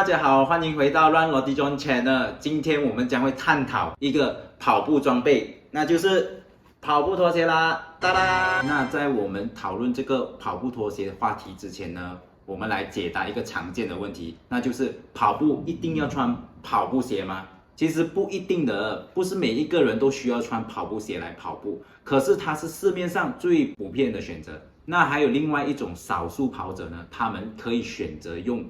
大家好，欢迎回到Run Roti John Channel。今天我们将会探讨一个跑步装备，那就是跑步拖鞋啦！哒啦！那在我们讨论这个跑步拖鞋话题之前呢，我们来解答一个常见的问题，那就是跑步一定要穿跑步鞋吗？其实不一定的，不是每一个人都需要穿跑步鞋来跑步，可是它是市面上最普遍的选择。那还有另外一种少数跑者呢，他们可以选择用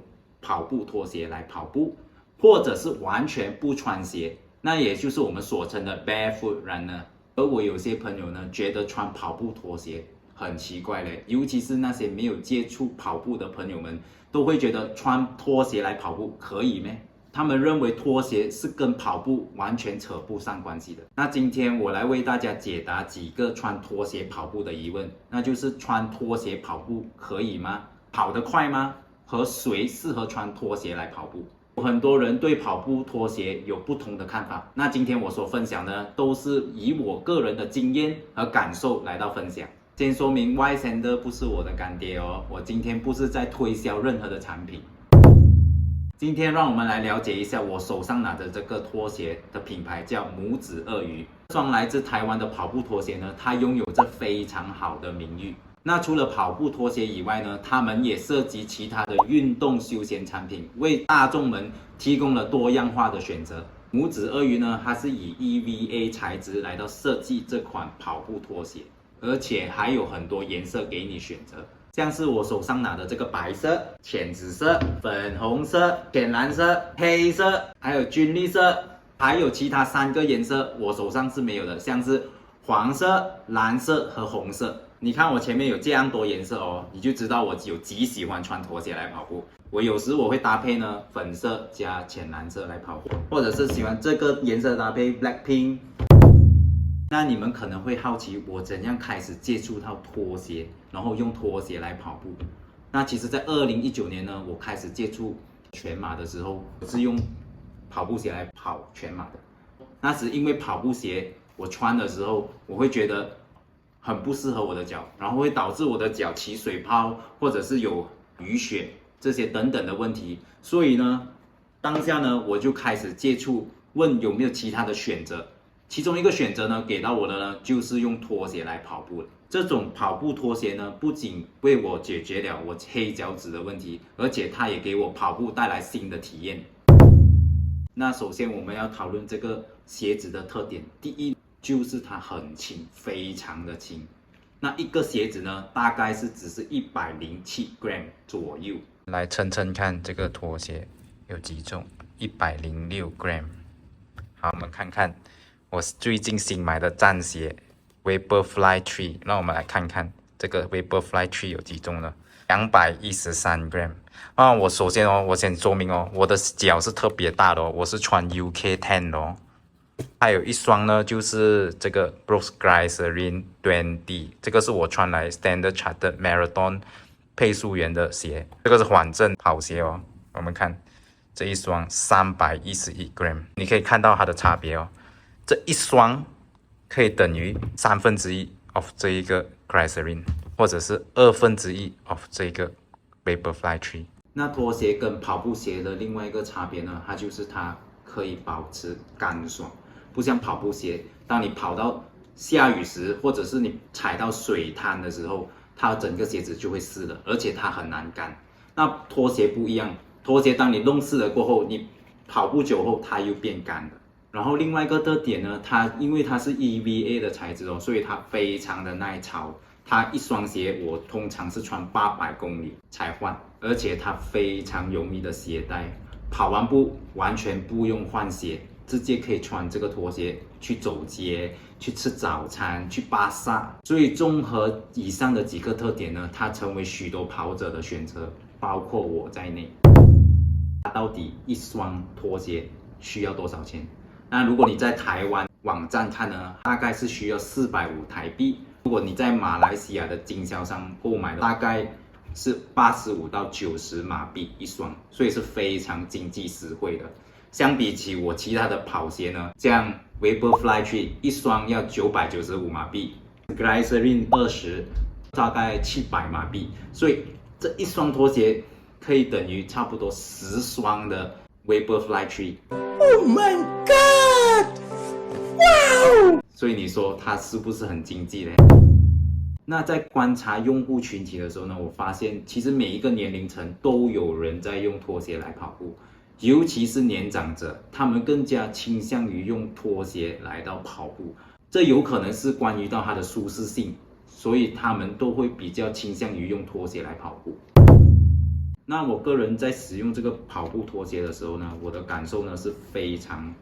跑步拖鞋来跑步，或者是完全不穿鞋，那也就是我们所称的 barefoot runner。而我有些朋友呢，觉得穿跑步拖鞋很奇怪嘞，尤其是那些没有接触跑步的朋友们，都会觉得穿拖鞋来跑步可以咩？他们认为拖鞋是跟跑步完全扯不上关系的。那今天我来为大家解答几个穿拖鞋跑步的疑问，那就是穿拖鞋跑步可以吗？跑得快吗？和谁适合穿拖鞋来跑步？很多人对跑步拖鞋有不同的看法。那今天我所分享的都是以我个人的经验和感受来到分享。先说明 Y Sander 不是我的干爹哦，我今天不是在推销任何的产品。今天让我们来了解一下我手上拿的这个拖鞋的品牌叫拇指鳄鱼。这双来自台湾的跑步拖鞋呢，它拥有着非常好的名誉。那除了跑步拖鞋以外呢，他们也涉及其他的运动休闲产品，为大众们提供了多样化的选择。拇指鳄鱼呢，它是以 EVA 材质来到设计这款跑步拖鞋，而且还有很多颜色给你选择。像是我手上拿的这个白色、浅紫色、粉红色、浅蓝色、黑色，还有军绿色，还有其他3个颜色我手上是没有的，像是黄色、蓝色和红色。你看我前面有这样多颜色哦，你就知道我有极喜欢穿拖鞋来跑步。我有时会搭配呢粉色加浅蓝色来跑步，或者是喜欢这个颜色搭配 Blackpink。那你们可能会好奇我怎样开始接触到拖鞋，然后用拖鞋来跑步。那其实在2019年呢，我开始接触全马的时候，我是用跑步鞋来跑全马的。那时因为跑步鞋我穿的时候，我会觉得很不适合我的脚，然后会导致我的脚起水泡，或者是有淤血这些等等的问题。所以呢，当下呢我就开始接触，问有没有其他的选择。其中一个选择呢，给到我的呢，就是用拖鞋来跑步了。这种跑步拖鞋呢，不仅为我解决了我黑脚趾的问题，而且它也给我跑步带来新的体验。那首先我们要讨论这个鞋子的特点，第一就是它很轻，非常的轻。那一个鞋子呢，大概只是107 gram 左右。来称称看这个拖鞋有几重，106 gram。好，我们看看我最近新买的战鞋 Vaporfly 3，让我们来看看这个 Vaporfly 3有几重呢？213 gram。我首先我先说明我的脚是特别大的我是穿 UK10 的还有一双呢，就是这个 Brooks Glycerin 20，这个是我穿来 Standard Chartered Marathon 配速员的鞋，这个是缓震跑鞋我们看这一双311 gram， 你可以看到它的差别这一双可以等于1/3 of 这一个 Glycerin， 或者是1/2 of 这个 Vaporfly 3。那拖鞋跟跑步鞋的另外一个差别呢，它就是它可以保持干爽，不像跑步鞋，当你跑到下雨时，或者是你踩到水滩的时候，它整个鞋子就会湿了，而且它很难干。那拖鞋不一样，拖鞋当你弄湿了过后，你跑不久后它又变干了。然后另外一个特点呢，因为它是 EVA 的材质所以它非常的耐潮。它一双鞋我通常是穿800公里才换，而且它非常容易的携带，跑完步完全不用换鞋，直接可以穿这个拖鞋去走街、去吃早餐、去巴萨。所以综合以上的几个特点呢，它成为许多跑者的选择，包括我在内。到底一双拖鞋需要多少钱？那如果你在台湾网站看呢，大概是需要450台币。如果你在马来西亚的经销商购买，大概是85到90马币一双，所以是非常经济实惠的。相比起我其他的跑鞋呢，像 Vaporfly 3一双要995马币 ，Glycerin 20大概700马币，所以这一双拖鞋可以等于差不多10双的 Vaporfly 3。Oh my god! Wow! 所以你说它是不是很经济嘞？那在观察用户群体的时候呢，我发现其实每一个年龄层都有人在用拖鞋来跑步，尤其是年长者，他们更加倾向于用拖鞋来到跑步。这有可能是关于到它的舒适性，所以他们都会比较倾向于用拖鞋来跑步。那我个人在使用这个跑步拖鞋的时候呢，我的感受呢是非常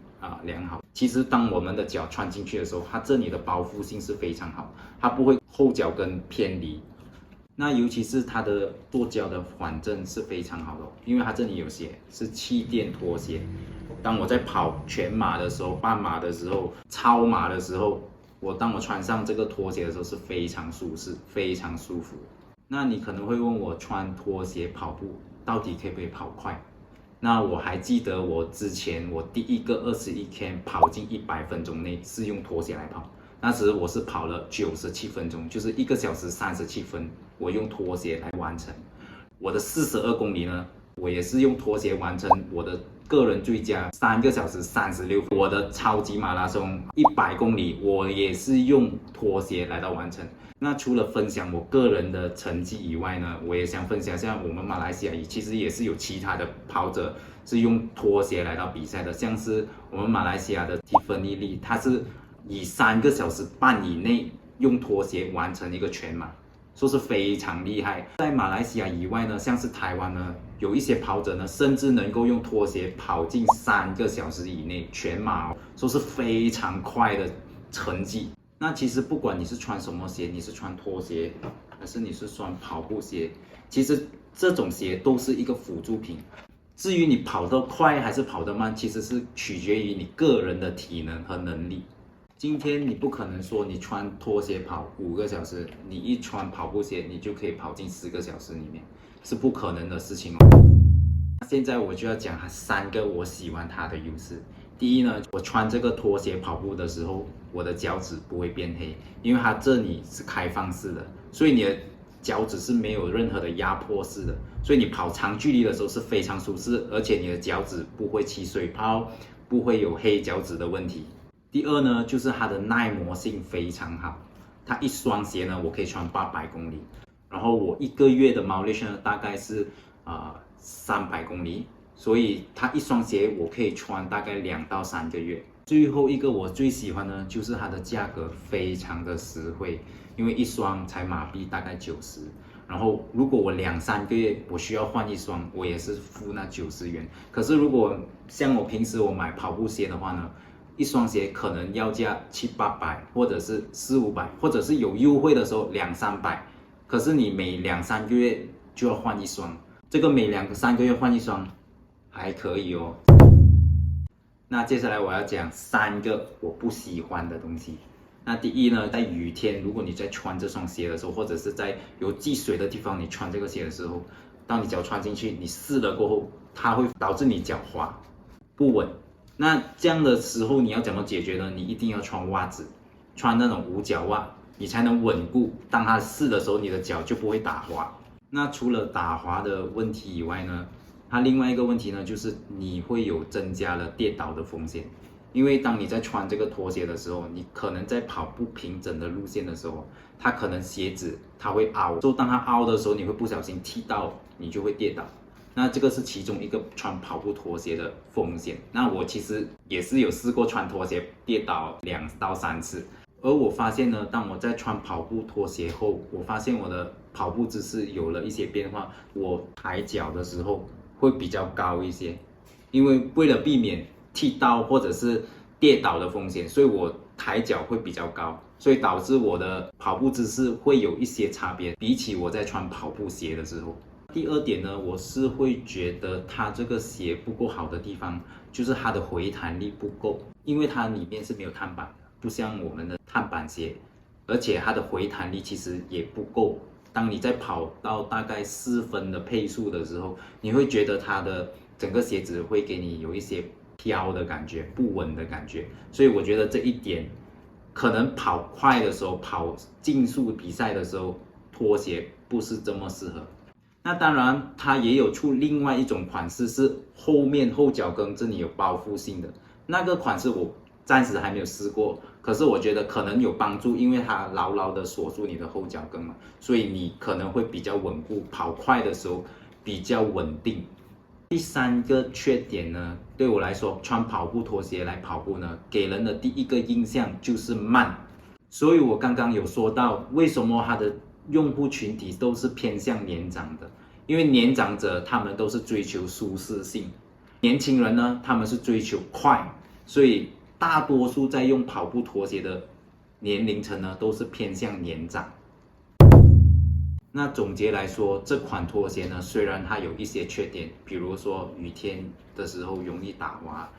良好。其实当我们的脚穿进去的时候，它这里的包覆性是非常好，它不会后脚跟偏离。那尤其是它的做胶的缓震是非常好的，因为它这里有写是气垫拖鞋。当我在跑全马的时候、半马的时候、超马的时候，当我穿上这个拖鞋的时候是非常舒适、非常舒服。那你可能会问我，穿拖鞋跑步到底可不可以跑快？那我还记得我之前我第一个21K 跑进100分钟内是用拖鞋来跑，那时我是跑了97分钟，就是1个小时37分，我用拖鞋来完成。我的42公里呢，我也是用拖鞋完成我的个人最佳3个小时36分。我的超级马拉松100公里，我也是用拖鞋来到完成。那除了分享我个人的成绩以外呢，我也想分享一下我们马来西亚其实也是有其他的跑者是用拖鞋来到比赛的，像是我们马来西亚的蒂芬妮莉，她是以3个小时半以内用拖鞋完成一个全马，说是非常厉害。在马来西亚以外呢，像是台湾呢，有一些跑者呢，甚至能够用拖鞋跑进3个小时以内全马，说是非常快的成绩。那其实不管你是穿什么鞋，你是穿拖鞋，还是你是穿跑步鞋，其实这种鞋都是一个辅助品。至于你跑得快还是跑得慢，其实是取决于你个人的体能和能力。今天你不可能说你穿拖鞋跑5个小时，你一穿跑步鞋你就可以跑进10个小时里面，是不可能的事情哦。现在我就要讲3个我喜欢它的优势。第一呢，我穿这个拖鞋跑步的时候，我的脚趾不会变黑，因为它这里是开放式的，所以你的脚趾是没有任何的压迫式的，所以你跑长距离的时候是非常舒适，而且你的脚趾不会起水泡，不会有黑脚趾的问题。第二呢，就是它的耐磨性非常好，它一双鞋呢，我可以穿800公里，然后我1个月的 mileage 呢，大概是300公里。所以它一双鞋我可以穿大概2到3个月。最后一个我最喜欢呢，就是它的价格非常的实惠，因为一双才马币大概90，然后如果我2、3个月我需要换一双，我也是付那90元。可是如果像我平时我买跑步鞋的话呢，一双鞋可能要价700、800，或者是400、500，或者是有优惠的时候200、300，可是你每2、3个月就要换一双，这个每2、3个月换一双还可以哦。那接下来我要讲3个我不喜欢的东西。那第一呢，在雨天，如果你在穿这双鞋的时候，或者是在有积水的地方，你穿这个鞋的时候，当你脚穿进去，你试了过后，它会导致你脚滑不稳。那这样的时候你要怎么解决呢？你一定要穿袜子，穿那种无脚袜，你才能稳固。当它试的时候，你的脚就不会打滑。那除了打滑的问题以外呢，它另外一个问题呢，就是你会有增加了跌倒的风险，因为当你在穿这个拖鞋的时候，你可能在跑不平整的路线的时候，它可能鞋子它会凹，所以当它凹的时候，你会不小心踢到，你就会跌倒。那这个是其中一个穿跑步拖鞋的风险。那我其实也是有试过穿拖鞋跌倒2到3次，而我发现呢，当我在穿跑步拖鞋后，我发现我的跑步姿势有了一些变化，我抬脚的时候会比较高一些，因为为了避免踢到或者是跌倒的风险，所以我抬脚会比较高，所以导致我的跑步姿势会有一些差别，比起我在穿跑步鞋的时候。第二点呢，我是会觉得它这个鞋不够好的地方，就是它的回弹力不够，因为它里面是没有碳板的，不像我们的碳板鞋，而且它的回弹力其实也不够。当你在跑到大概4分的配速的时候，你会觉得它的整个鞋子会给你有一些飘的感觉，不稳的感觉。所以我觉得这一点，可能跑快的时候，跑竞速比赛的时候，拖鞋不是这么适合。那当然，它也有出另外一种款式，是后面后脚跟这里有包覆性的那个款式，我暂时还没有试过。可是我觉得可能有帮助，因为它牢牢的锁住你的后脚跟嘛，所以你可能会比较稳固，跑快的时候比较稳定。第三个缺点呢，对我来说，穿跑步拖鞋来跑步呢，给人的第一个印象就是慢。所以我刚刚有说到，为什么它的用户群体都是偏向年长的，因为年长者他们都是追求舒适性，年轻人呢他们是追求快，所以大多数在用跑步拖鞋的年龄层呢都是偏向年长。那总结来说，这款拖鞋呢虽然它有一些缺点，比如说雨天的时候容易打滑，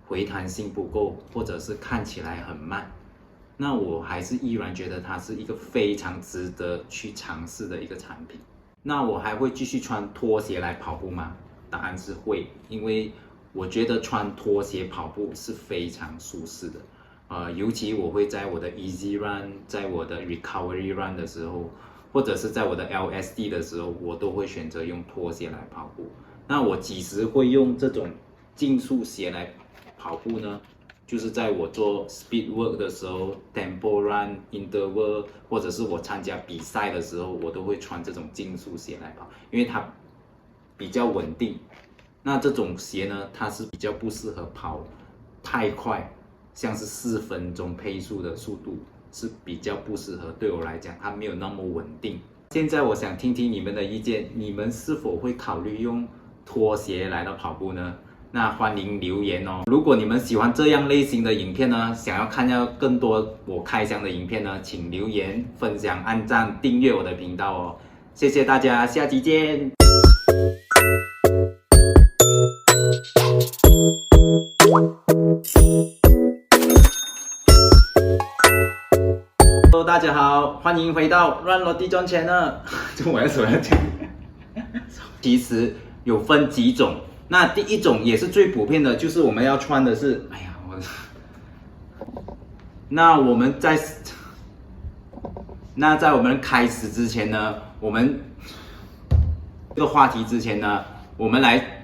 回弹性不够，或者是看起来很慢，那我还是依然觉得它是一个非常值得去尝试的一个产品。那我还会继续穿拖鞋来跑步吗？答案是会，因为我觉得穿拖鞋跑步是非常舒适的。尤其我会在我的 Easy Run， 在我的 Recovery Run 的时候，或者是在我的 LSD 的时候，我都会选择用拖鞋来跑步。那我几时会用这种竞速鞋来跑步呢？就是在我做 speed work 的时候 ，tempo run、interval， 或者是我参加比赛的时候，我都会穿这种竞速鞋来跑，因为它比较稳定。那这种鞋呢，它是比较不适合跑太快，像是4分钟配速的速度是比较不适合。对我来讲，它没有那么稳定。现在我想听听你们的意见，你们是否会考虑用拖鞋来到跑步呢？那欢迎留言哦！如果你们喜欢这样类型的影片呢，想要看到更多我开箱的影片呢，请留言、分享、按赞、订阅我的频道哦！谢谢大家，下期见。Hello， 大家好，欢迎回到乱落地赚钱呢。这我要怎么讲？其实有分几种。那第一种也是最普遍的，就是我们要穿的是，那在我们开始之前呢，我们这个话题之前呢，我们来。